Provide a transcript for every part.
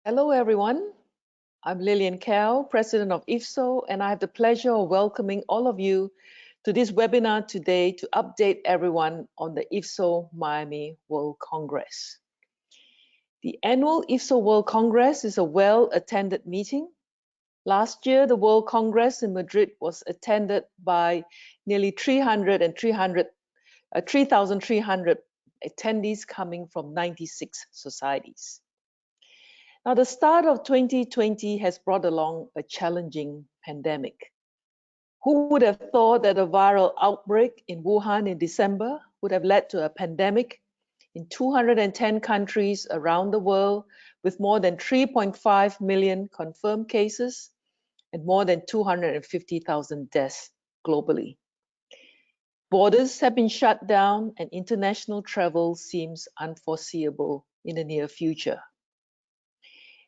Hello, everyone. I'm Lillian Cao, President of Ifso, and I have the pleasure of welcoming all of you to this webinar today to update everyone on the Ifso Miami World Congress. The annual Ifso World Congress is a well-attended meeting. Last year, the World Congress in Madrid was attended by nearly 3,300 attendees coming from 96 societies. Now, the start of 2020 has brought along a challenging pandemic. Who would have thought that a viral outbreak in Wuhan in December would have led to a pandemic in 210 countries around the world with more than 3.5 million confirmed cases and more than 250,000 deaths globally. Borders have been shut down and international travel seems unforeseeable in the near future.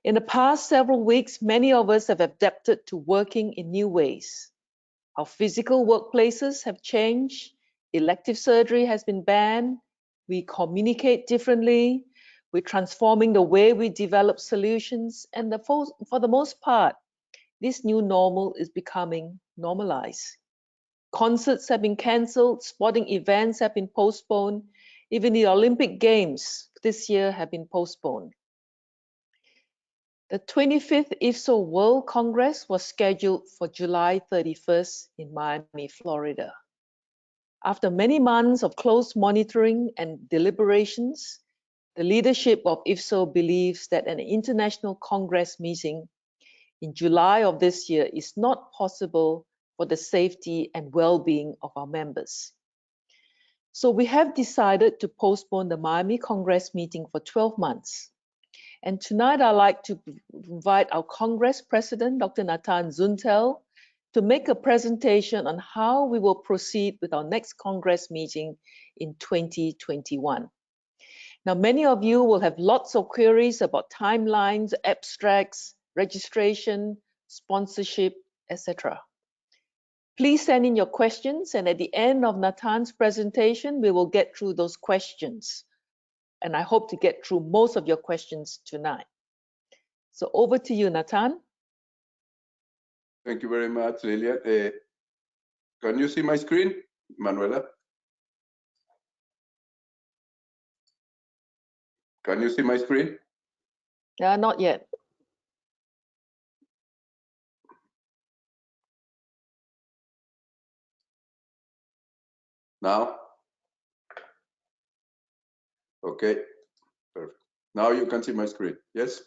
In the past several weeks, many of us have adapted to working in new ways. Our physical workplaces have changed, elective surgery has been banned, we communicate differently, we're transforming the way we develop solutions, and for the most part, this new normal is becoming normalized. Concerts have been cancelled, sporting events have been postponed, even the Olympic Games this year have been postponed. The 25th Ifso World Congress was scheduled for July 31st in Miami, Florida. After many months of close monitoring and deliberations, the leadership of Ifso believes that an international Congress meeting in July of this year is not possible for the safety and well-being of our members. So we have decided to postpone the Miami Congress meeting for 12 months. And tonight, I'd like to invite our Congress President, Dr. Nathan Zuntel, to make a presentation on how we will proceed with our next Congress meeting in 2021. Now, many of you will have lots of queries about timelines, abstracts, registration, sponsorship, etc. Please send in your questions, and at the end of Nathan's presentation, we will get through those questions. And I hope to get through most of your questions tonight. So over to you, Nathan. Thank you very much, Lilian. Can you see my screen, Manuela? Can you see my screen? Not yet. Now? Okay, perfect. Now you can see my screen, yes?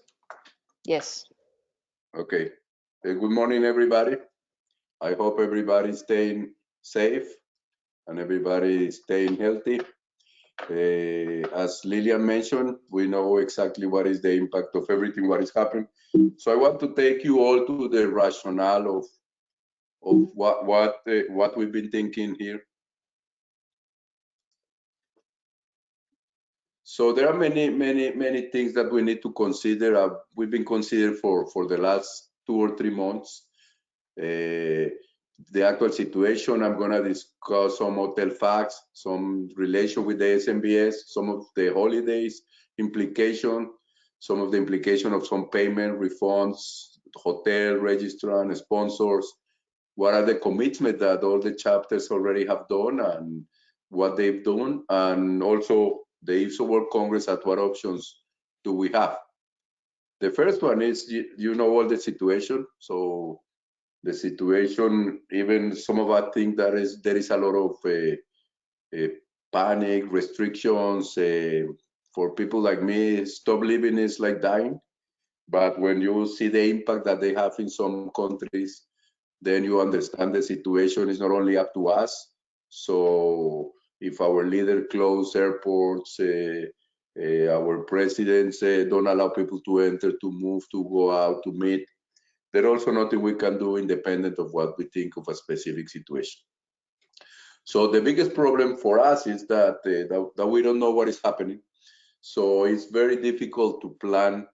Yes. Okay. Good morning, everybody. I hope everybody is staying safe and everybody is staying healthy. As Lilian mentioned, we know exactly what is the impact of everything what is happening. So I want to take you all to the rationale of what we've been thinking here. So there are many things that we need to consider. We've been considering for the last 2 or 3 months. The actual situation, I'm going to discuss some hotel facts, some relation with the SMBS, some of the holidays implication, some of the implication of some payment refunds, hotel, registrant, sponsors. What are the commitments that all the chapters already have done and what they've done, and also the Ifso World Congress, at what options do we have? The first one is, you know all the situation. So the situation, even some of us think that there is a lot of panic, restrictions. For people like me, stop living is like dying. But when you see the impact that they have in some countries, then you understand the situation is not only up to us. So if our leader close airports, our presidents don't allow people to enter, to move, to go out, to meet, there's also nothing we can do independent of what we think of a specific situation. So the biggest problem for us is that we don't know what is happening. So it's very difficult to plan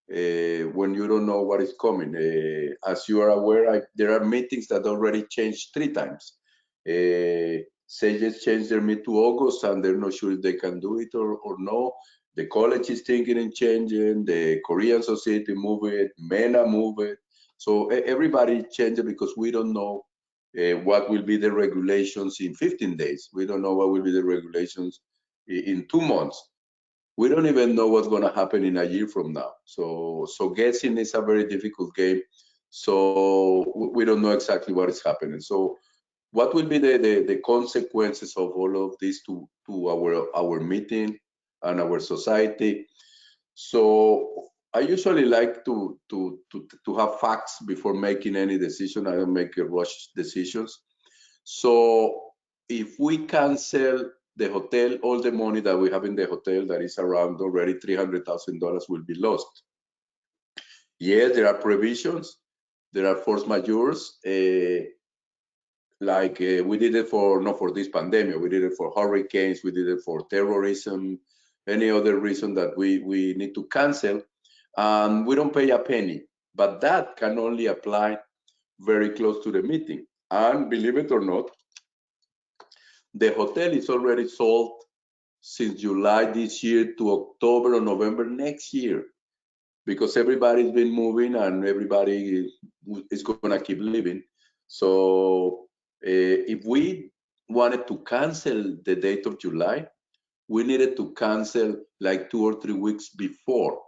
when you don't know what is coming. As you are aware, there are meetings that already changed 3 times. SAGES changed their meet to August and they're not sure if they can do it or no. The college is thinking and changing. The Korean society move it. MENA move it. So everybody changing because we don't know what will be the regulations in 15 days. We don't know what will be the regulations in 2 months. We don't even know what's going to happen in a year from now. So guessing is a very difficult game. So we don't know exactly what is happening. So what will be the consequences of all of this to our meeting and our society? So I usually like to have facts before making any decision. I don't make rush decisions. So if we cancel the hotel, all the money that we have in the hotel, that is around already $300,000, will be lost. Yes, there are provisions, there are force majeures, we did it for, not for this pandemic, we did it for hurricanes, we did it for terrorism, any other reason that we need to cancel, and we don't pay a penny. But that can only apply very close to the meeting. And believe it or not, the hotel is already sold since July this year to October or November next year, because everybody's been moving and everybody is going to keep living. So if we wanted to cancel the date of July, we needed to cancel like 2 or 3 weeks before.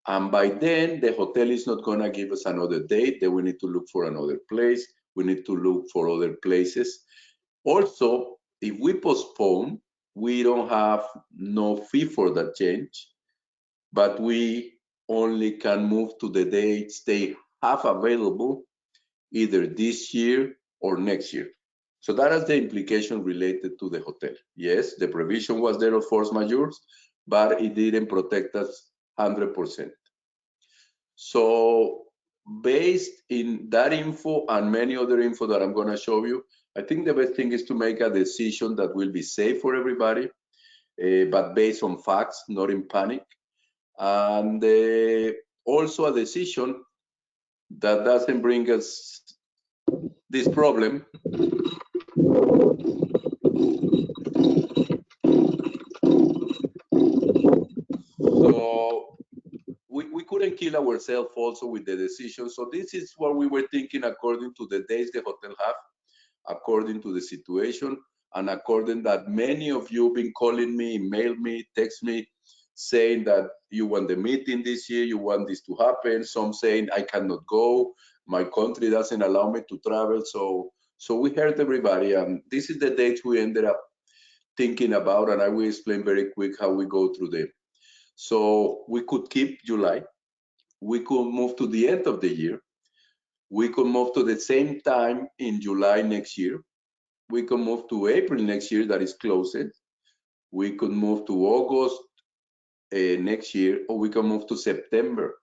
And by then, the hotel is not going to give us another date. Then we need to look for another place. We need to look for other places. Also, if we postpone, we don't have no fee for that change, but we only can move to the dates they have available either this year or next year. So that is the implication related to the hotel. Yes, the provision was there of force majeure, but it didn't protect us 100%. So based in that info and many other info that I'm going to show you, I think the best thing is to make a decision that will be safe for everybody, but based on facts, not in panic. And also a decision that doesn't bring us this problem. So we couldn't kill ourselves also with the decision. So this is what we were thinking according to the days the hotel have, according to the situation, and according that many of you been calling me, email me, text me, saying that you want the meeting this year, you want this to happen. Some saying I cannot go, my country doesn't allow me to travel. So we heard everybody, and this is the dates we ended up thinking about, and I will explain very quick how we go through them. So we could keep July, we could move to the end of the year, we could move to the same time in July next year, we could move to April next year, that is closed. We could move to August next year, or we can move to September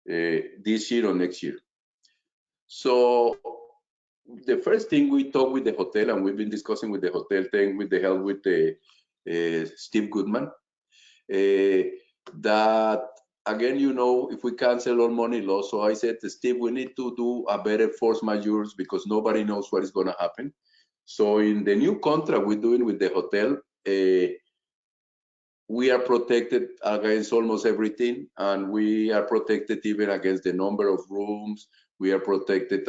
this year or next year. So the first thing we talked with the hotel, and we've been discussing with the hotel thing with the help with the Steve Goodman, that again, you know, if we cancel all money loss. So I said to Steve, we need to do a better force majeure because nobody knows what is going to happen. So in the new contract we're doing with the hotel, we are protected against almost everything, and we are protected even against the number of rooms. We are protected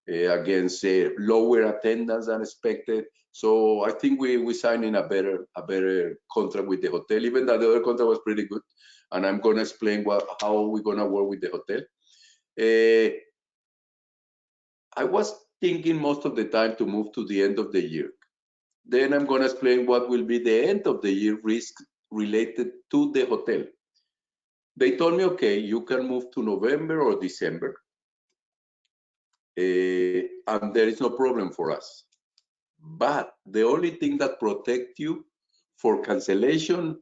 against lower attendance than expected. So I think we signed in a better contract with the hotel, even though the other contract was pretty good. And I'm going to explain how we're going to work with the hotel. I was thinking most of the time to move to the end of the year. Then I'm going to explain what will be the end of the year risk related to the hotel. They told me, okay, you can move to November or December, and there is no problem for us. But the only thing that protects you for cancellation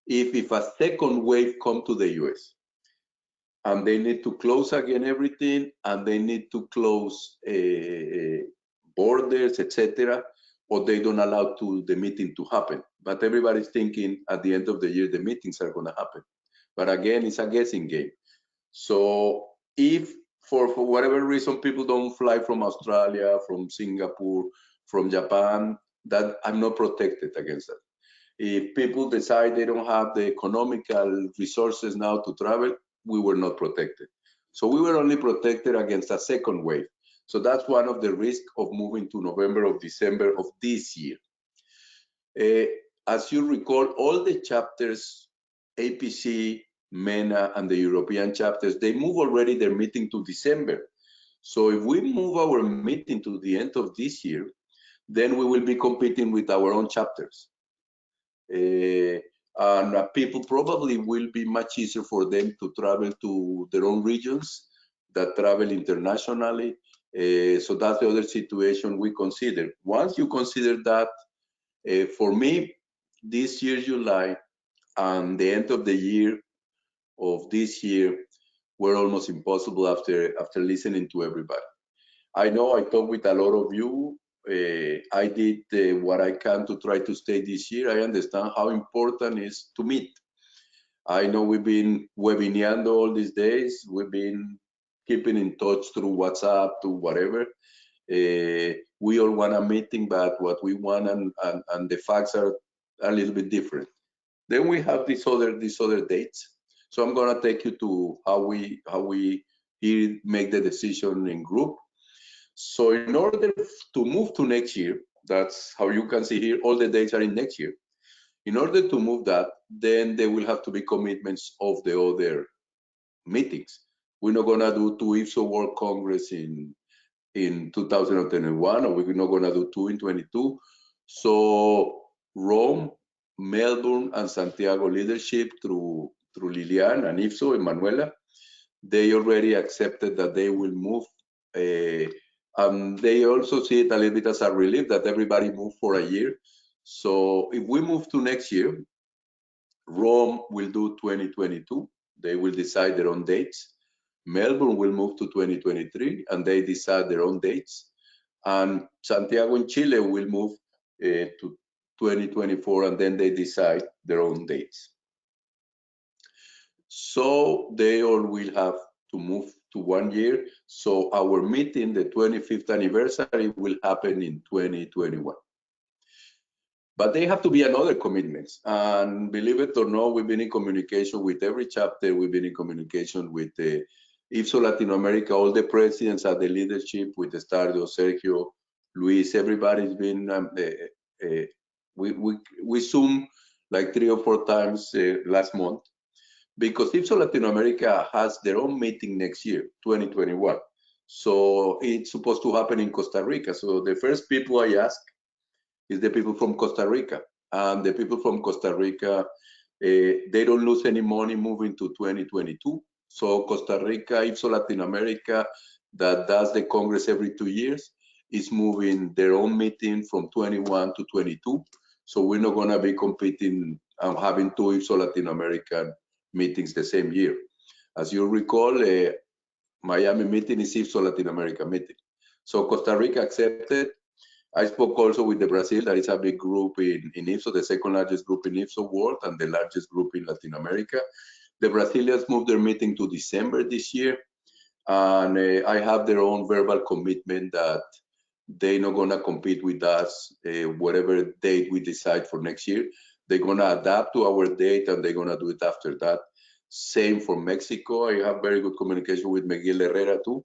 if a second wave come to the US, and they need to close again everything, and they need to close borders, etc., or they don't allow the meeting to happen. But everybody's thinking at the end of the year the meetings are going to happen. But again, it's a guessing game. So if for whatever reason people don't fly from Australia, from Singapore, from Japan, that I'm not protected against that. If people decide they don't have the economical resources now to travel, we were not protected. So we were only protected against a second wave. So that's one of the risks of moving to November or December of this year. As you recall, all the chapters, APC, MENA, and the European chapters, they move already their meeting to December. So if we move our meeting to the end of this year, then we will be competing with our own chapters. And people probably will be much easier for them to travel to their own regions that travel internationally. So that's the other situation we consider. Once you consider that, for me, this year, July, and the end of the year of this year were almost impossible after listening to everybody. I know I talked with a lot of you. I did what I can to try to stay this year. I understand how important it is to meet. I know we've been webineando all these days. We've been keeping in touch through WhatsApp, to whatever. We all want a meeting, but what we want and the facts are a little bit different. Then we have these other dates. So I'm gonna take you to how we here make the decision in group. So in order to move to next year, that's how you can see here, all the dates are in next year. In order to move that, then there will have to be commitments of the other meetings. We're not gonna do 2 Ifso World Congress in 2021, or we're not gonna do 2 in 22. So Rome, Melbourne, and Santiago leadership through Lilian and Ifso and Manuela, they already accepted that they will move. They also see it a little bit as a relief that everybody moved for a year. So if we move to next year, Rome will do 2022. They will decide their own dates. Melbourne will move to 2023, and they decide their own dates. And Santiago in Chile will move to 2024, and then they decide their own dates. So they all will have to move to 1 year. So our meeting, the 25th anniversary, will happen in 2021. But they have to be another commitments. And believe it or not, we've been in communication with every chapter. We've been in communication with Ifso Latin America, all the presidents at the leadership, with Estadio, Sergio, Luis, everybody's been, we Zoom like 3 or 4 times last month, because Ifso Latin America has their own meeting next year, 2021. So it's supposed to happen in Costa Rica. So the first people I ask is the people from Costa Rica. And the people from Costa Rica, they don't lose any money moving to 2022. So Costa Rica, Ifso Latin America, that does the Congress every 2 years, is moving their own meeting from 21 to 22. So we're not gonna be competing and having 2 Ifso Latin American meetings the same year. As you recall, Miami meeting is Ifso Latin America meeting. So Costa Rica accepted. I spoke also with the Brazil, that is a big group in Ifso, the second largest group in Ifso world and the largest group in Latin America. The Brazilians moved their meeting to December this year. And I have their own verbal commitment that they're not gonna compete with us, whatever date we decide for next year. They're gonna adapt to our date, and they're gonna do it after that. Same for Mexico. I have very good communication with Miguel Herrera too.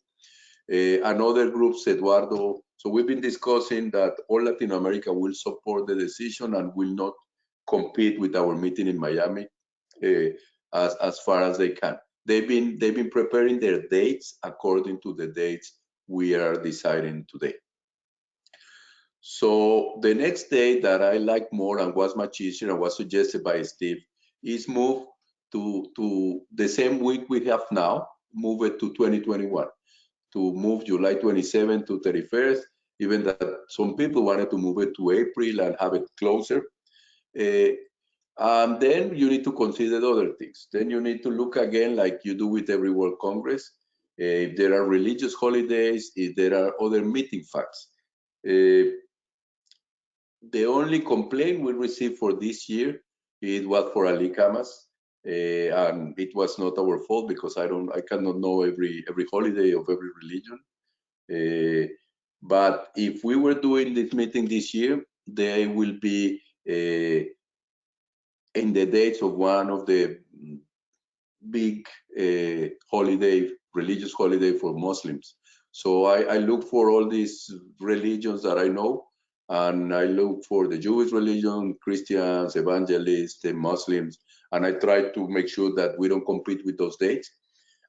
And other groups, Eduardo. So we've been discussing that all Latin America will support the decision and will not compete with our meeting in Miami as far as they can. They've been preparing their dates according to the dates we are deciding today. So the next day that I like more and was much easier and was suggested by Steve is move to the same week we have now, move it to 2021, to move July 27th to 31st, even that some people wanted to move it to April and have it closer. And then you need to consider other things. Then you need to look again, like you do with every World Congress, if there are religious holidays, if there are other meeting facts. The only complaint we received for this year, it was for Ali Camas, and it was not our fault, because I cannot know every holiday of every religion. But if we were doing this meeting this year, they will be in the dates of one of the big holiday, religious holiday for Muslims. So I look for all these religions that I know, and I look for the Jewish religion, Christians, evangelists, the Muslims, and I try to make sure that we don't compete with those dates.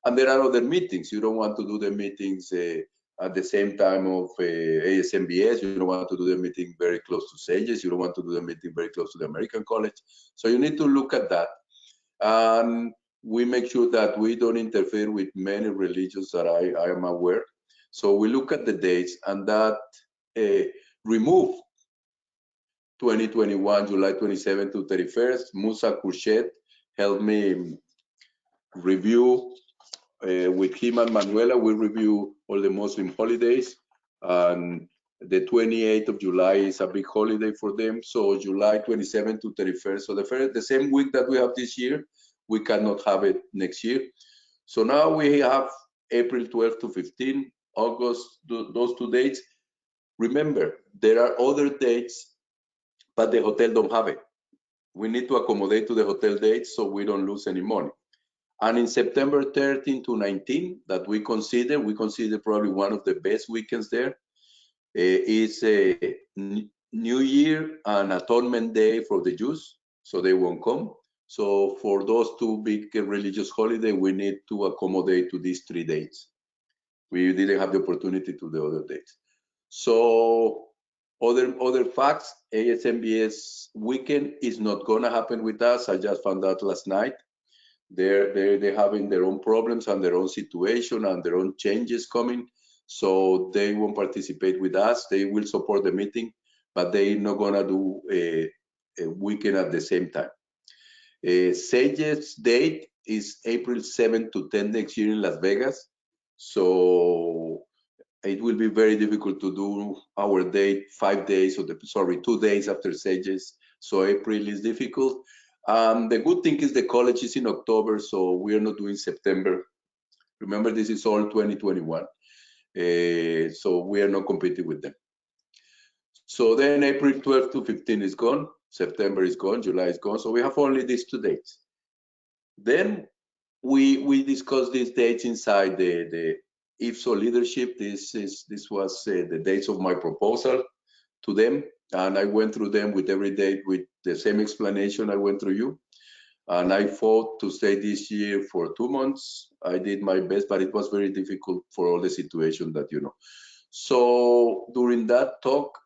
And there are other meetings. You don't want to do the meetings at the same time of ASMBS. You don't want to do the meeting very close to SAGES. You don't want to do the meeting very close to the American College. So you need to look at that. And we make sure that we don't interfere with many religions that I am aware. So we look at the dates, and that remove 2021, July 27 to 31st. Musa Kurchet helped me review with him and Manuela. We review all the Muslim holidays, and the 28th of July is a big holiday for them. So July 27 to 31st. So the same week that we have this year, we cannot have it next year. So now we have April 12 to 15, August, those 2 dates. Remember, there are other dates, but the hotel don't have it. We need to accommodate to the hotel dates so we don't lose any money. And in September 13 to 19, that we consider probably one of the best weekends there, is a New Year and Atonement Day for the Jews, so they won't come. So for those 2 big religious holidays, we need to accommodate to these 3 dates. We didn't have the opportunity to the other dates. So other facts, ASMBS weekend is not gonna happen with us. I just found out last night. They're having their own problems and their own situation and their own changes coming. So they won't participate with us. They will support the meeting, but they're not gonna do a weekend at the same time. SAGES date is April 7 to 10 next year in Las Vegas. So it will be very difficult to do our date 5 days, or 2 days after SAGES. So April is difficult. The good thing is the college is in October, so we are not doing September. Remember, this is all 2021. So we are not competing with them. So then April 12 to 15 is gone, September is gone, July is gone. So we have only these 2 dates. Then we discussed these dates inside the Ifso leadership. This was the dates of my proposal to them, and I went through them with every date with the same explanation I went through you. And I fought to stay this year for 2 months. I did my best, but it was very difficult for all the situation that you know. So during that talk,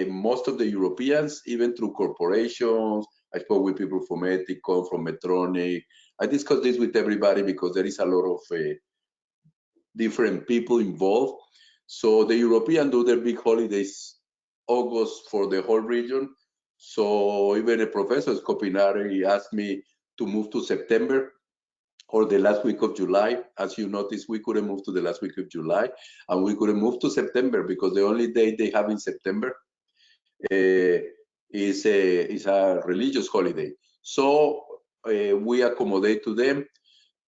most of the Europeans, even through corporations, I spoke with people from Ethicon, from Medtronic. I discussed this with everybody because there is a lot of different people involved. So the European do their big holidays August for the whole region. So even a professor, Scopinari, asked me to move to September or the last week of July. As you notice, we couldn't move to the last week of July, and we couldn't move to September because the only day they have in September is a religious holiday. So we accommodate to them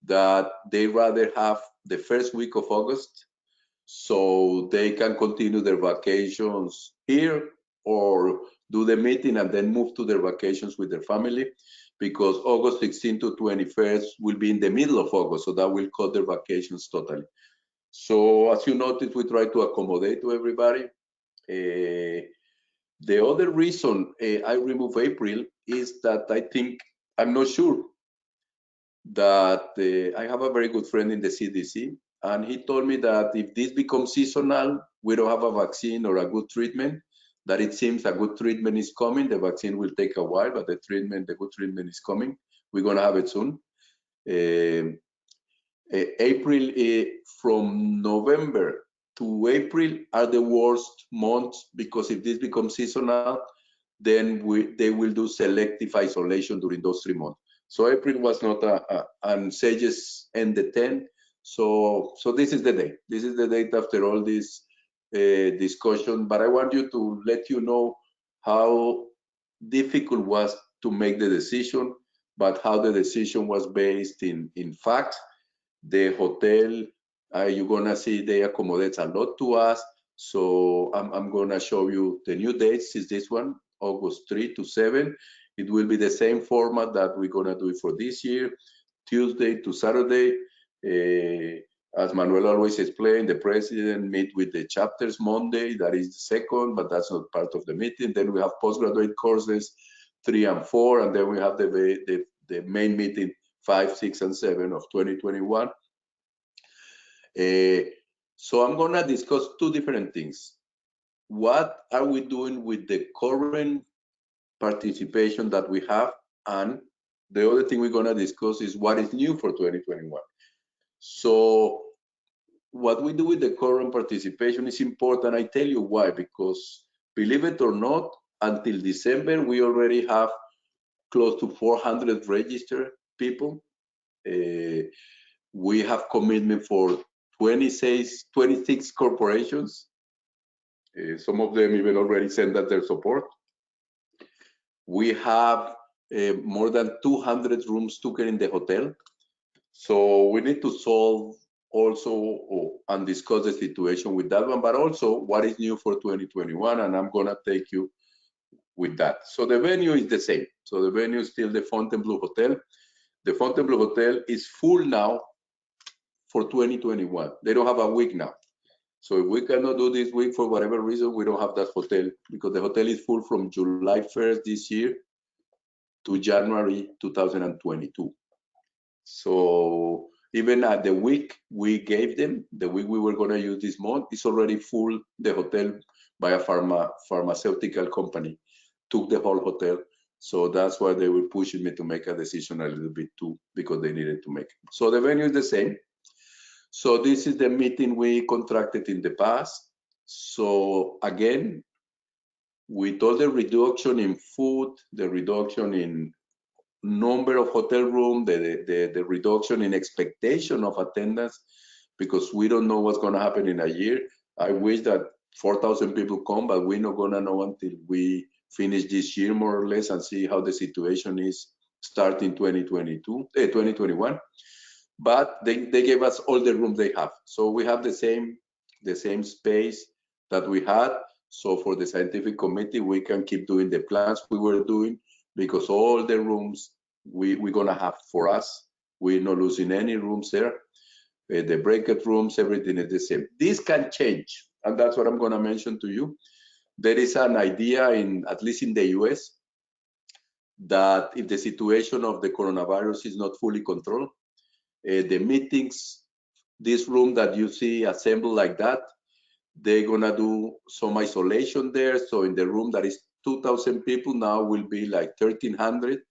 that they rather have the first week of August so they can continue their vacations here or do the meeting and then move to their vacations with their family, because August 16 to 21st will be in the middle of August, so that will cut their vacations totally. So as you notice, we try to accommodate to everybody. The other reason I remove April is that I'm not sure that I have a very good friend in the CDC, and he told me that if this becomes seasonal, we don't have a vaccine or a good treatment, that it seems a good treatment is coming. The vaccine will take a while, but the good treatment is coming. We're going to have it soon. April, from November to April are the worst months, because if this becomes seasonal, then they will do selective isolation during those 3 months. So April was not and SAGES end the 10. So this is the date. This is the date after all this discussion. But I want you to let you know how difficult was to make the decision, but how the decision was based in fact. The hotel, you're gonna see they accommodate a lot to us. So I'm gonna show you the new dates. Is this one, August 3 to 7. It will be the same format that we're gonna do it for this year, Tuesday to Saturday. As Manuel always explained, the president meet with the chapters Monday, that is the second, but that's not part of the meeting. Then we have postgraduate courses 3 and 4, and then we have the main meeting 5, 6, and 7 of 2021. So I'm gonna discuss two different things. What are we doing with the current participation that we have? And the other thing we're gonna discuss is what is new for 2021. So what we do with the current participation is important. I tell you why, because believe it or not, until December, we already have close to 400 registered people. We have commitment for 26 corporations. Some of them even already sent us their support. We have more than 200 rooms taken in the hotel. So we need to solve also and discuss the situation with that one, but also what is new for 2021, and I'm gonna take you with that. So the venue is the same. So the venue is still the Fontainebleau Hotel. The Fontainebleau Hotel is full now for 2021. They don't have a week now. So if we cannot do this week for whatever reason, we don't have that hotel because the hotel is full from July 1st this year to January 2022. So even at the week we gave them, the week we were gonna use this month, it's already full, the hotel, by a pharmaceutical company, took the whole hotel. So that's why they were pushing me to make a decision a little bit too, because they needed to make it. So the venue is the same. So this is the meeting we contracted in the past. So again, with all the reduction in food, the reduction in number of hotel rooms, the reduction in expectation of attendance, because we don't know what's going to happen in a year. I wish that 4,000 people come, but we're not going to know until we finish this year more or less and see how the situation is starting 2021. But they gave us all the rooms they have. So we have the same space that we had. So for the scientific committee, we can keep doing the plans we were doing, because all the rooms we're gonna have for us. We're not losing any rooms there. The breakout rooms, everything is the same. This can change, and that's what I'm gonna mention to you. There is an idea at least in the US, that if the situation of the coronavirus is not fully controlled, the meetings, this room that you see assembled like that, they're gonna do some isolation there. So in the room that is 2,000 people now will be like 1,300.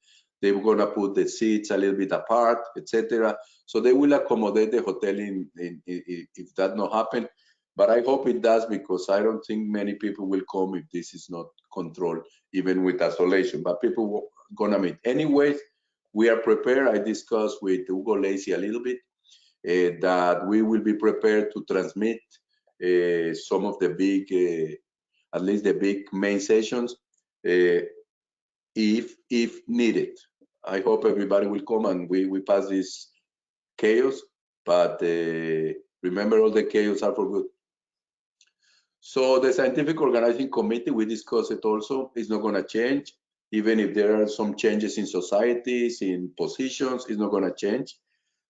They're gonna put the seats a little bit apart, etc. So they will accommodate the hotel if that not happen. But I hope it does, because I don't think many people will come if this is not controlled, even with isolation. But people gonna meet. Anyways, we are prepared. I discussed with Hugo Lacey a little bit that we will be prepared to transmit some of the big, at least the big main sessions, if needed. I hope everybody will come and we pass this chaos, but remember, all the chaos are for good. So the scientific organizing committee, we discussed it also, it's not gonna change. Even if there are some changes in societies, in positions, it's not gonna change.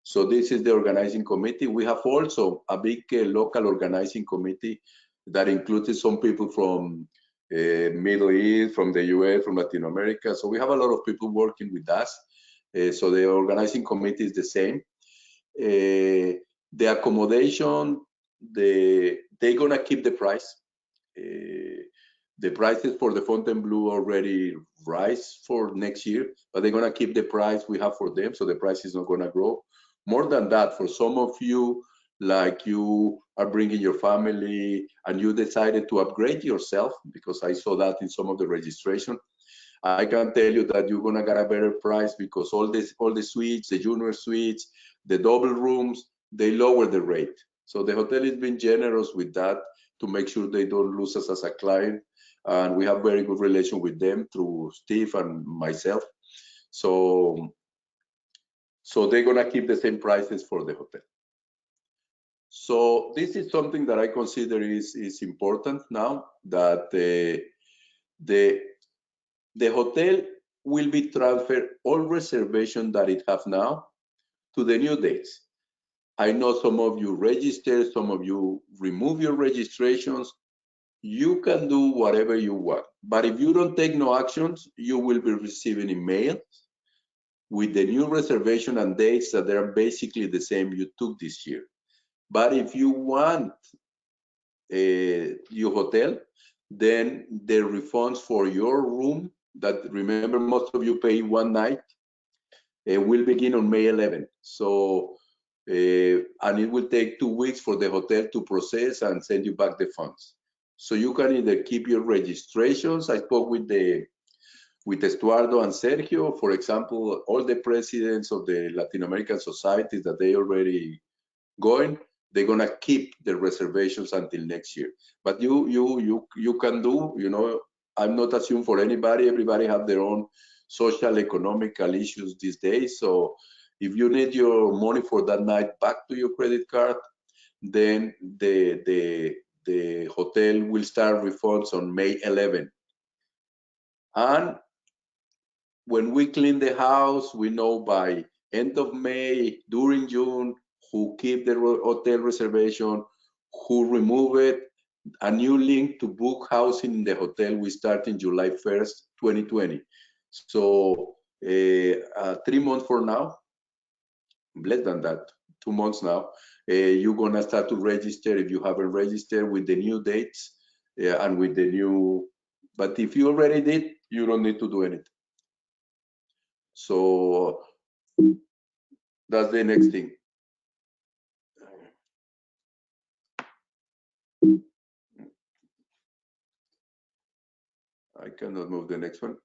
So this is the organizing committee. We have also a big local organizing committee that includes some people from Middle East, from the US, from Latin America. So we have a lot of people working with us. So the organizing committee is the same. The accommodation, they're gonna keep the price. The prices for the Fontainebleau already rise for next year, but they're gonna keep the price we have for them. So the price is not gonna grow. More than that, for some of you, like you are bringing your family and you decided to upgrade yourself, because I saw that in some of the registration, I can tell you that you're gonna get a better price, because all the suites, the junior suites, the double rooms, they lower the rate. So the hotel has been generous with that to make sure they don't lose us as a client. And we have very good relation with them through Steve and myself. So they're gonna keep the same prices for the hotel. So this is something that I consider is important now, that the hotel will be transferred all reservations that it have now to the new dates. I know some of you register, some of you remove your registrations. You can do whatever you want. But if you don't take no actions, you will be receiving emails with the new reservation and dates that are basically the same you took this year. But if you want your hotel, then the refunds for your room, that remember most of you pay one night, will begin on May 11th. So, and it will take 2 weeks for the hotel to process and send you back the funds. So you can either keep your registrations. I spoke with Estuardo and Sergio, for example, all the presidents of the Latin American societies that they already going, they're gonna keep the reservations until next year. But you can do, you know, I'm not assuming for anybody. Everybody have their own social, economical issues these days. So if you need your money for that night back to your credit card, then the hotel will start refunds on May 11th. And when we clean the house, we know by end of May, during June, who keep the hotel reservation, who remove it. A new link to book housing in the hotel will start in July 1st, 2020. So 3 months from now, less than that, 2 months now, you're gonna start to register if you haven't registered with the new dates and with the new, but if you already did, you don't need to do anything. So that's the next thing. I cannot move the next one.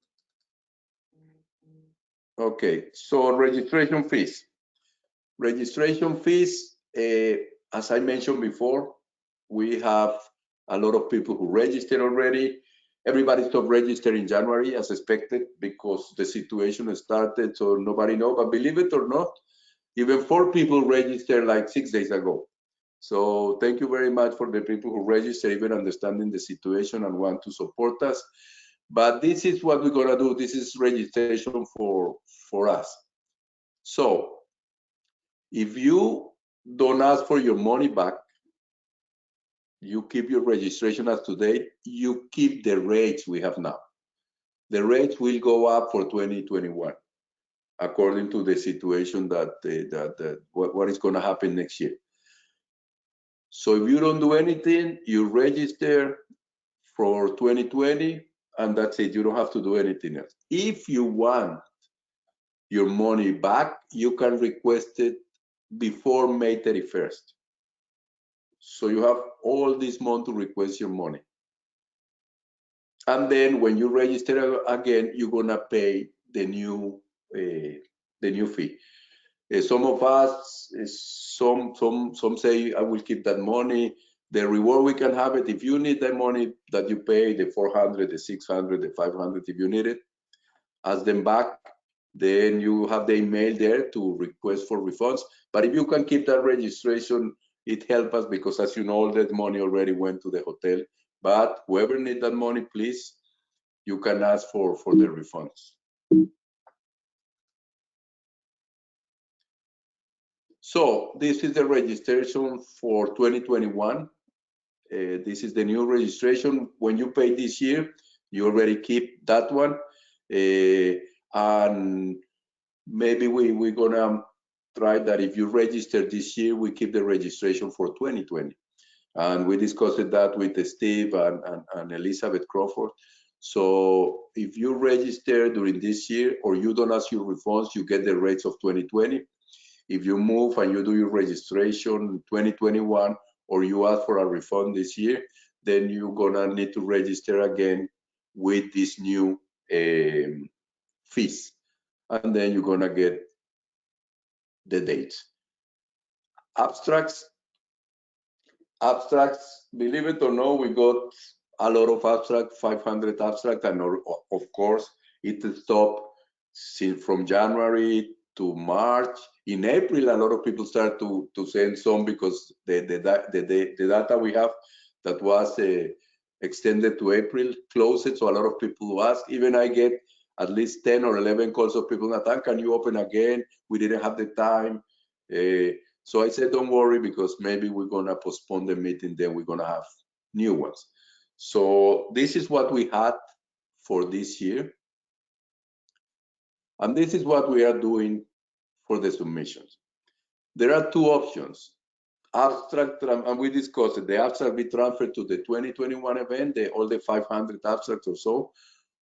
Okay, so registration fees. Registration fees, as I mentioned before, we have a lot of people who registered already. Everybody stopped registering in January as expected because the situation started, so nobody knows. But believe it or not, even 4 people registered like 6 days ago. So thank you very much for the people who registered, even understanding the situation and want to support us. But this is what we're gonna do. This is registration for us. So if you don't ask for your money back, you keep your registration as today, you keep the rates we have now. The rates will go up for 2021, according to the situation that what is gonna happen next year. So if you don't do anything, you register for 2020, and that's it. You don't have to do anything else. If you want your money back, you can request it before May 31st. So you have all this month to request your money. And then when you register again, you're gonna pay the new fee. Some of us, some say, I will keep that money. The reward we can have it, if you need that money that you pay, the 400, the 600, the 500, if you need it, ask them back. Then you have the email there to request for refunds. But if you can keep that registration, it helps us because, as you know, all that money already went to the hotel. But whoever needs that money, please, you can ask for the refunds. So this is the registration for 2021. This is the new registration. When you pay this year, you already keep that one. And maybe we're gonna try that if you register this year, we keep the registration for 2020. And we discussed that with Steve and Elizabeth Crawford. So if you register during this year or you don't ask your refunds, you get the rates of 2020. If you move and you do your registration 2021 or you ask for a refund this year, then you're gonna need to register again with these new fees. And then you're gonna get the dates. Abstracts, believe it or not, we got a lot of abstracts, 500 abstracts, and of course, it stopped from January to March. In April, a lot of people start to send some because the data we have that was extended to April closed, so a lot of people ask. Even I get at least 10 or 11 calls of people, Nathan, can you open again? We didn't have the time. So I said, don't worry, because maybe we're gonna postpone the meeting, then we're gonna have new ones. So this is what we had for this year. And this is what we are doing for the submissions. There are two options. Abstract, and we discussed it, the abstract be transferred to the 2021 event, all the 500 abstracts or so,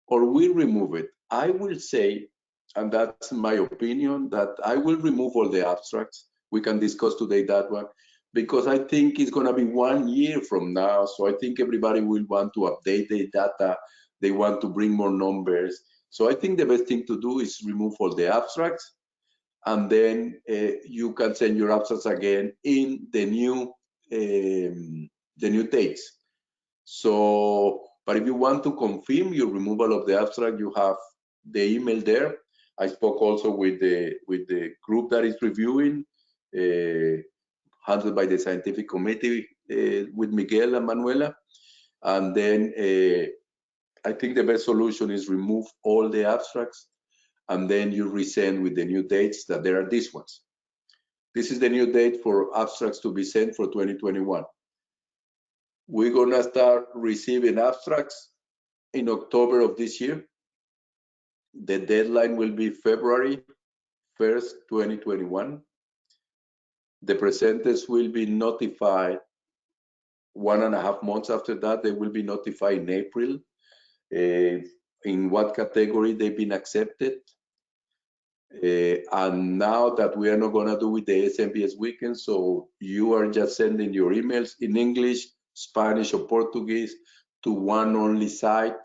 or we remove it. I will say, and that's my opinion, that I will remove all the abstracts. We can discuss today that one, because I think it's gonna be 1 year from now, so I think everybody will want to update the data, they want to bring more numbers. So I think the best thing to do is remove all the abstracts, and then you can send your abstracts again in the new dates. So, but if you want to confirm your removal of the abstract, you have the email there. I spoke also with the group that is reviewing, handled by the scientific committee with Miguel and Manuela. And then I think the best solution is remove all the abstracts, and then you resend with the new dates that there are these ones. This is the new date for abstracts to be sent for 2021. We're gonna start receiving abstracts in October of this year. The deadline will be February 1st, 2021. The presenters will be notified 1.5 months after that. They will be notified in April in what category they've been accepted. And now that we are not going to do with the SMBS weekend, so you are just sending your emails in English, Spanish, or Portuguese to one only site.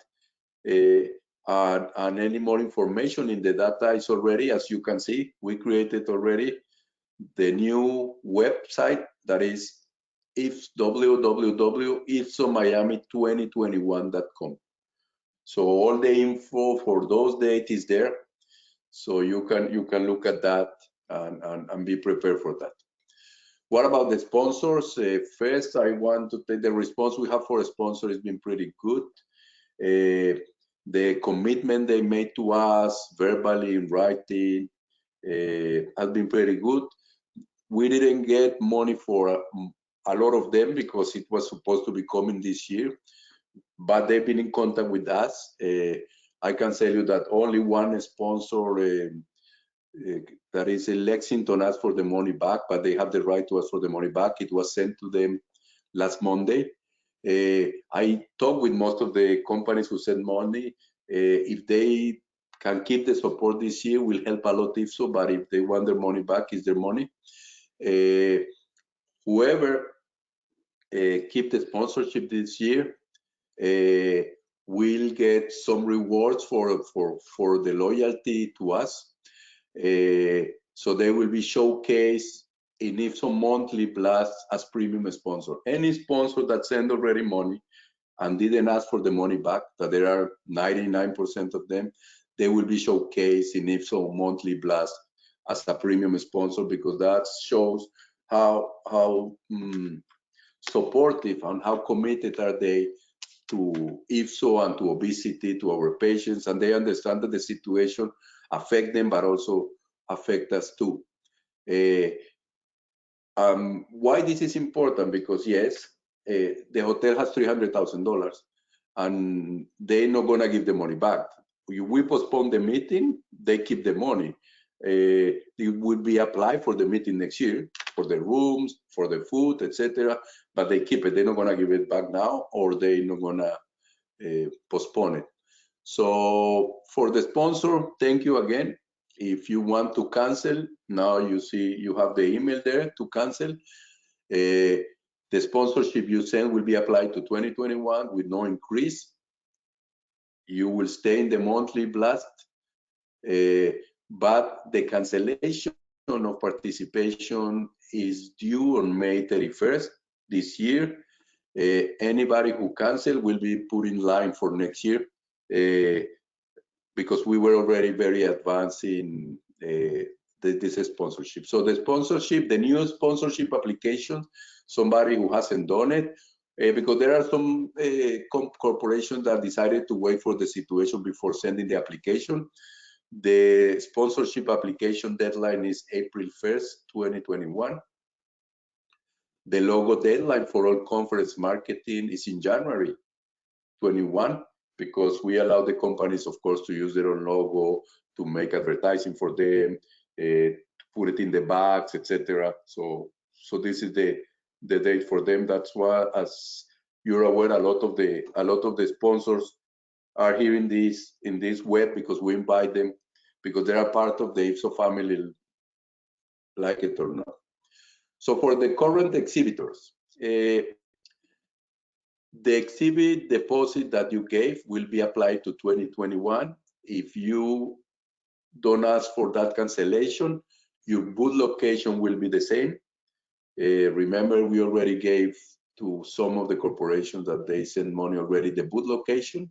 And any more information in the data is already, as you can see, we created already the new website that is www.ifsomiami2021.com. So all the info for those dates is there. So you can look at that and be prepared for that. What about the sponsors? First, I want to take the response we have for a sponsor has been pretty good. The commitment they made to us verbally in writing has been pretty good. We didn't get money for a lot of them because it was supposed to be coming this year, but they've been in contact with us. I can tell you that only one sponsor that is in Lexington asked for the money back, but they have the right to ask for the money back. It was sent to them last Monday. I talked with most of the companies who sent money. If they can keep the support this year, will help a lot if so, but if they want their money back, it's their money. Whoever keep the sponsorship this year will get some rewards for the loyalty to us. So they will be showcased in Ifso monthly blast as premium sponsor. Any sponsor that sent already money and didn't ask for the money back, that there are 99% of them, they will be showcased in Ifso monthly blast as a premium sponsor, because that shows how supportive and how committed are they to Ifso and to obesity, to our patients, and they understand that the situation affect them, but also affect us too. Why this is important? Because yes, the hotel has $300,000 and they're not gonna give the money back. We postpone the meeting, they keep the money. It would be applied for the meeting next year, for the rooms, for the food, etc. But they keep it. They're not gonna give it back now, or they're not gonna postpone it. So for the sponsor, thank you again. If you want to cancel, now you see you have the email there to cancel. The sponsorship you send will be applied to 2021 with no increase. You will stay in the monthly blast, but the cancellation of participation is due on May 31st this year. Anybody who cancel will be put in line for next year, because we were already very advanced in this sponsorship. So the sponsorship, the new sponsorship application, somebody who hasn't done it, because there are some corporations that decided to wait for the situation before sending the application. The sponsorship application deadline is April 1st, 2021. The logo deadline for all conference marketing is in January 21, because we allow the companies, of course, to use their own logo, to make advertising for them, put it in the bags, etc. So this is the date for them. That's why, as you're aware, a lot of the sponsors are here in this web, because we invite them, because they are part of the Ifso family, like it or not. So for the current exhibitors, the exhibit deposit that you gave will be applied to 2021. If you don't ask for that cancellation, your booth location will be the same. Remember, we already gave to some of the corporations that they send money already the booth location.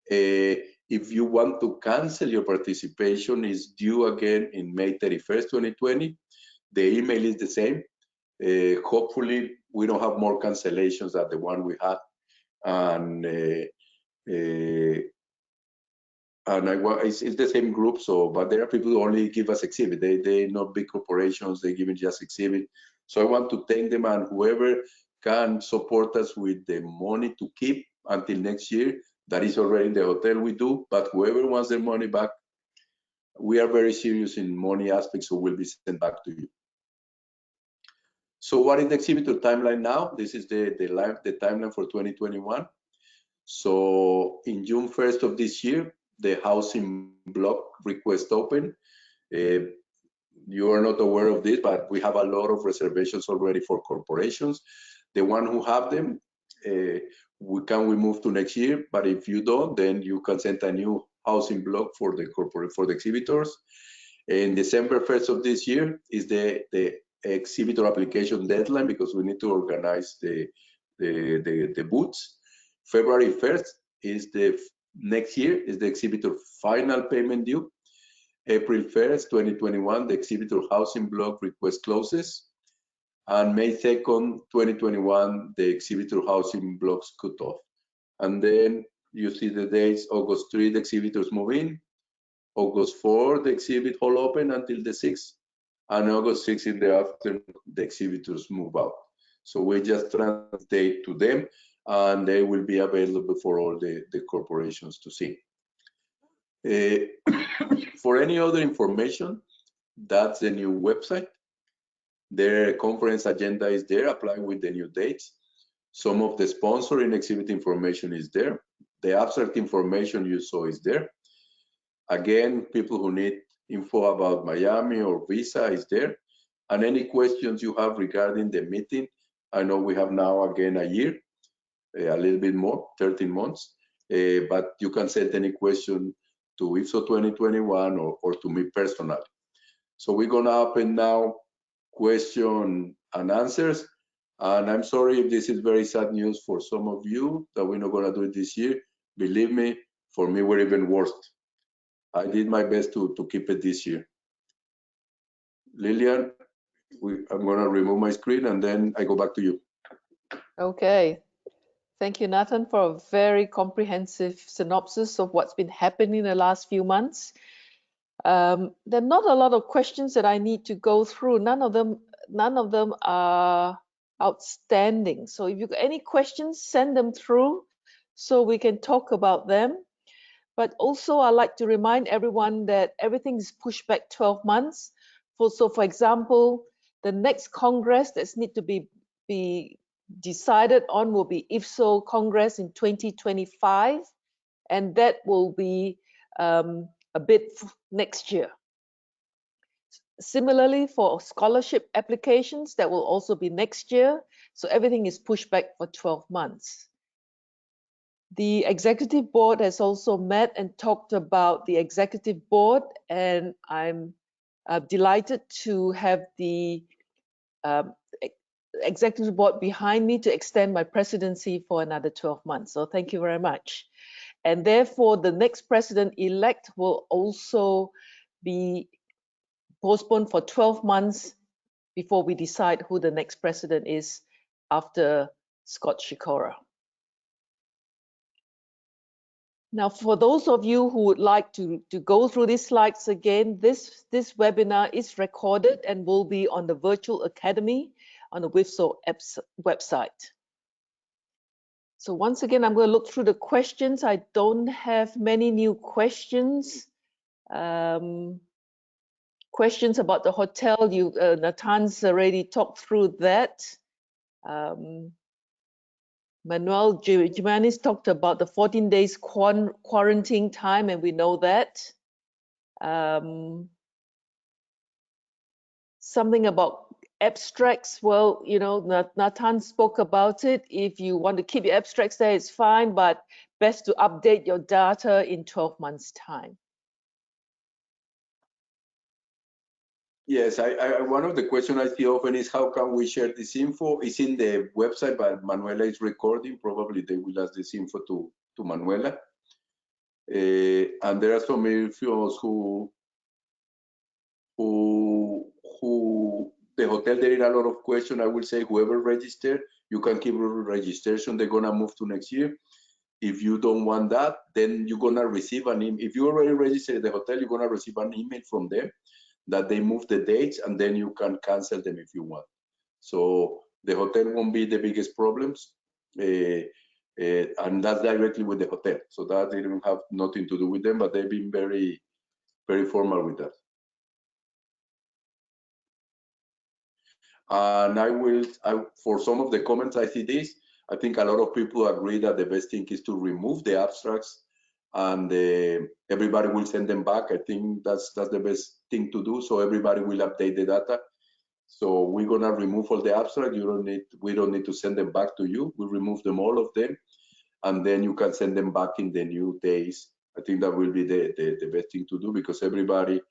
If you want to cancel your participation, is due again in May 31st, 2020. The email is the same. Hopefully, we don't have more cancellations than the one we had. And it's the same group, but there are people who only give us exhibit. They not big corporations, they give it just exhibit. So I want to thank them, and whoever can support us with the money to keep until next year, that is already in the hotel we do, but whoever wants their money back, we are very serious in money aspects, so will be sent back to you. So what is the exhibitor timeline now? This is the timeline for 2021. So in June 1st of this year, the housing block request open. You are not aware of this, but we have a lot of reservations already for corporations. The one who have them, we move to next year, but if you don't, then you can send a new housing block for the exhibitors. And December 1st of this year is the exhibitor application deadline, because we need to organize the booths. February 1st is next year is the exhibitor final payment due. April 1st, 2021, the exhibitor housing block request closes. And May 2nd, 2021, the exhibitor housing blocks cut off. And then you see the dates: August 3, the exhibitors move in. August 4, the exhibit hall open until the 6th. And August 6 in the afternoon, the exhibitors move out. So we just translate to them, and they will be available for all the corporations to see. For any other information, that's the new website. Their conference agenda is there, apply with the new dates. Some of the sponsoring exhibit information is there. The abstract information you saw is there. Again, people who need info about Miami or visa is there. And any questions you have regarding the meeting, I know we have now again a year, a little bit more, 13 months, but you can send any question to Ifso 2021 or to me personally. So we're gonna open now question and answers. And I'm sorry if this is very sad news for some of you that we're not gonna do it this year. Believe me, for me, we're even worse. I did my best to keep it this year. Lillian, I'm going to remove my screen and then I go back to you. Okay. Thank you, Nathan, for a very comprehensive synopsis of what's been happening in the last few months. There are not a lot of questions that I need to go through. None of them are outstanding. So if you've got any questions, send them through so we can talk about them. But also, I'd like to remind everyone that everything is pushed back 12 months. So for example, the next Congress that's need to be decided on will be Ifso Congress in 2025, and that will be a bit next year. Similarly, for scholarship applications, that will also be next year. So everything is pushed back for 12 months. The executive board has also met and talked about the executive board, and I'm delighted to have the executive board behind me to extend my presidency for another 12 months. So thank you very much. And therefore, the next president-elect will also be postponed for 12 months before we decide who the next president is after Scott Shikora. Now, for those of you who would like to go through these slides again, this webinar is recorded and will be on the Virtual Academy on the Ifso website. So once again, I'm going to look through the questions. I don't have many new questions. Questions about the hotel, Nathan's already talked through that. Manuel Jimenez talked about the 14 days quarantine time, and we know that. Something about abstracts. Well, you know, Nathan spoke about it. If you want to keep your abstracts there, it's fine, but best to update your data in 12 months' time. Yes, one of the questions I see often is how can we share this info? It's in the website, but Manuela is recording. Probably they will ask this info to Manuela. And there are some infos who the hotel, there are a lot of questions. I will say whoever registered, you can keep registration. They're gonna move to next year. If you don't want that, then you're gonna receive an email. If you already registered the hotel, you're gonna receive an email from them that they move the dates, and then you can cancel them if you want. So the hotel won't be the biggest problems, and that's directly with the hotel. So that they don't have nothing to do with them, but they've been very, very formal with that. And for some of the comments I see this, I think a lot of people agree that the best thing is to remove the abstracts, and everybody will send them back. I think that's the best thing to do. So everybody will update the data. So we're gonna remove all the abstracts. We don't need to send them back to you. We remove them, all of them, and then you can send them back in the new days. I think that will be the best thing to do, because everybody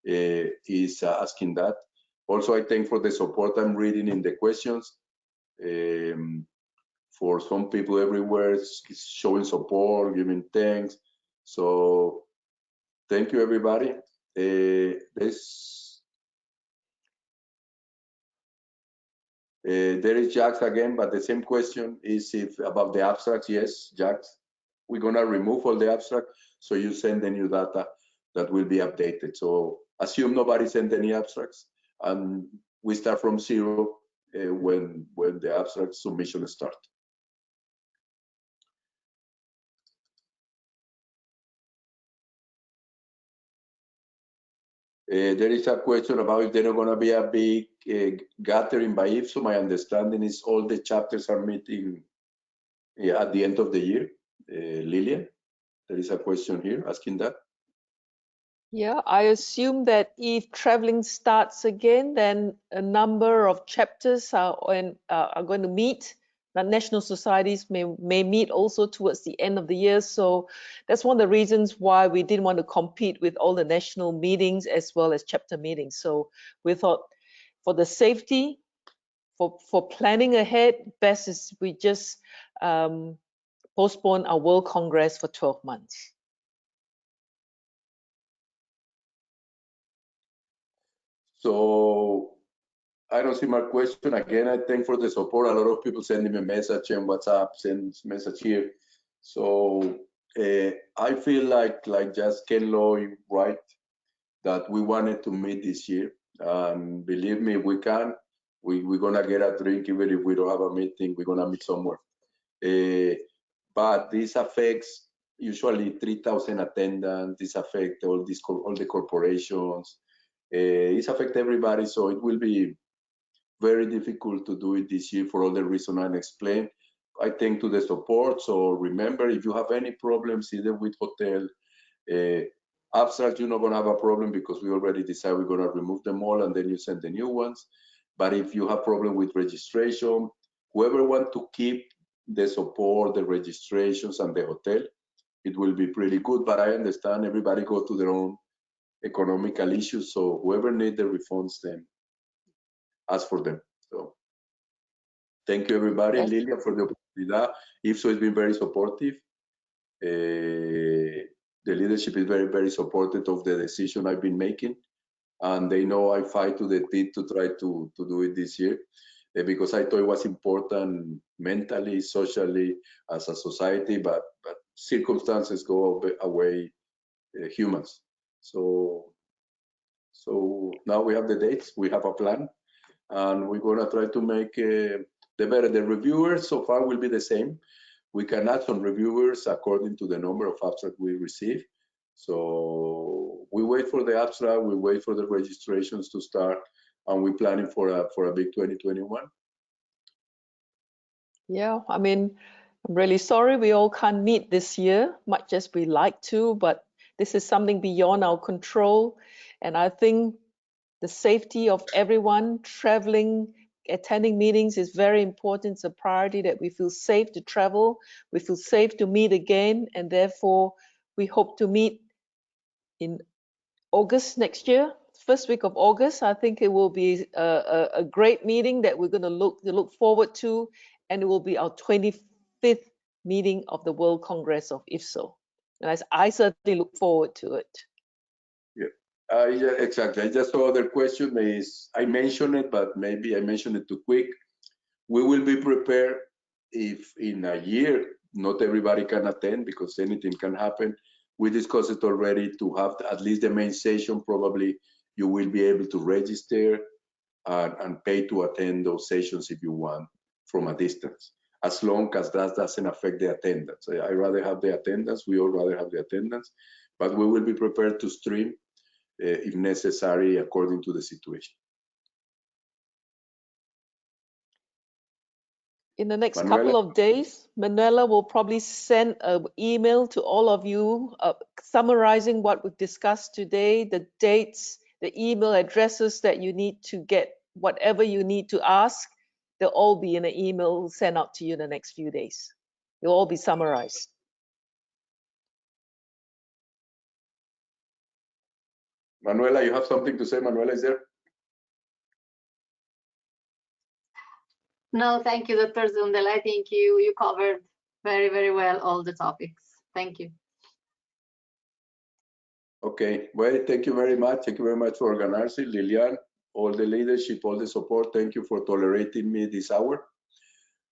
is asking that. Also, I thank for the support I'm reading in the questions. For some people everywhere, it's showing support, giving thanks. So thank you, everybody. There is Jax again, but the same question is about the abstracts. Yes, Jax, we're gonna remove all the abstract, so you send the new data that will be updated. So assume nobody sent any abstracts, and we start from zero when the abstract submission starts. There is a question about if there are going to be a big gathering by Ifso. My understanding is all the chapters are meeting at the end of the year. Lillian, there is a question here asking that. Yeah, I assume that if traveling starts again, then a number of chapters are going to meet. The national societies may meet also towards the end of the year. So that's one of the reasons why we didn't want to compete with all the national meetings as well as chapter meetings. So we thought, for the safety, for planning ahead, best is we just postpone our World Congress for 12 months. So I don't see my question. Again, I thank for the support. A lot of people sending me a message on WhatsApp, send message here. So I feel like just Ken Loy, right, that we wanted to meet this year. And believe me, we can. We're gonna get a drink even if we don't have a meeting. We're gonna meet somewhere. But this affects usually 3,000 attendants. This affects all the corporations. It affects everybody. So it will be very difficult to do it this year for all the reasons I explained. I thank to the support. So remember, if you have any problems either with hotel, abstract, you're not gonna have a problem because we already decided we're gonna remove them all and then you send the new ones. But if you have problem with registration, whoever want to keep the support, the registrations and the hotel, it will be pretty good. But I understand everybody go to their own economical issues. So whoever need the refunds, then ask for them. So thank you, everybody. Yes. Lilia, for the opportunity. Ifso has been very supportive. The leadership is very, very supportive of the decision I've been making. And they know I fight to the teeth to try to do it this year. because I thought it was important mentally, socially, as a society, but circumstances go away humans. So now we have the dates, we have a plan, and we're gonna try to make the better. The reviewers so far will be the same. We can add some reviewers according to the number of abstracts we receive. So we wait for the abstract, we wait for the registrations to start, and we're planning for a big 2021. Yeah, I mean, I'm really sorry we all can't meet this year, much as we like to, but this is something beyond our control. And I think the safety of everyone traveling, attending meetings is very important. It's a priority that we feel safe to travel, we feel safe to meet again, and therefore we hope to meet in August next year, first week of August. I think it will be a great meeting that we're going to look forward to, and it will be our 25th meeting of the World Congress of Ifso. And I certainly look forward to it. Yeah, exactly. I just saw other question is, I mentioned it, but maybe I mentioned it too quick. We will be prepared if in a year, not everybody can attend because anything can happen. We discussed it already to have at least the main session. Probably you will be able to register and pay to attend those sessions if you want from a distance, as long as that doesn't affect the attendance. I rather have the attendance. We all rather have the attendance, but we will be prepared to stream if necessary according to the situation. In the next couple of days, Manuela will probably send an email to all of you summarizing what we've discussed today, the dates, the email addresses that you need to get whatever you need to ask. They'll all be in an email sent out to you in the next few days. They'll all be summarized. Manuela, you have something to say? Manuela is there? No, thank you, Dr. Zundel. I think you covered very, very well all the topics. Thank you. Okay, well, thank you very much. Thank you very much for organizing, Lilian, all the leadership, all the support. Thank you for tolerating me this hour.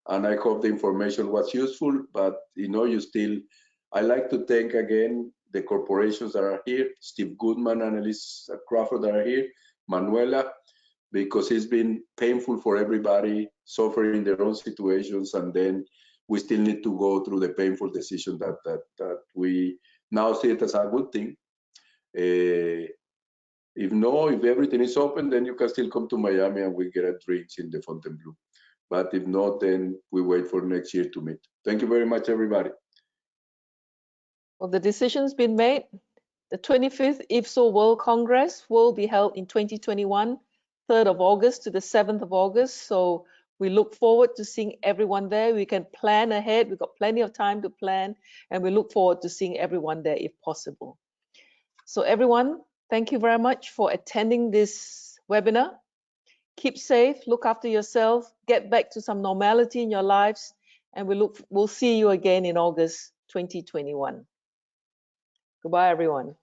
And I hope the information was useful, but I like to thank again the corporations that are here, Steve Goodman, Annalise Crawford that are here, Manuela, because it's been painful for everybody suffering their own situations, and then we still need to go through the painful decision that we now see it as a good thing. If everything is open, then you can still come to Miami and we get a drinks in the Fontainebleau. But if not, then we wait for next year to meet. Thank you very much, everybody. Well, the decision's been made. The 25th Ifso World Congress will be held in 2021, 3rd of August to the 7th of August. So we look forward to seeing everyone there. We can plan ahead. We've got plenty of time to plan, and we look forward to seeing everyone there if possible. So everyone, thank you very much for attending this webinar. Keep safe, look after yourself, get back to some normality in your lives, and we'll see you again in August 2021. Goodbye, everyone.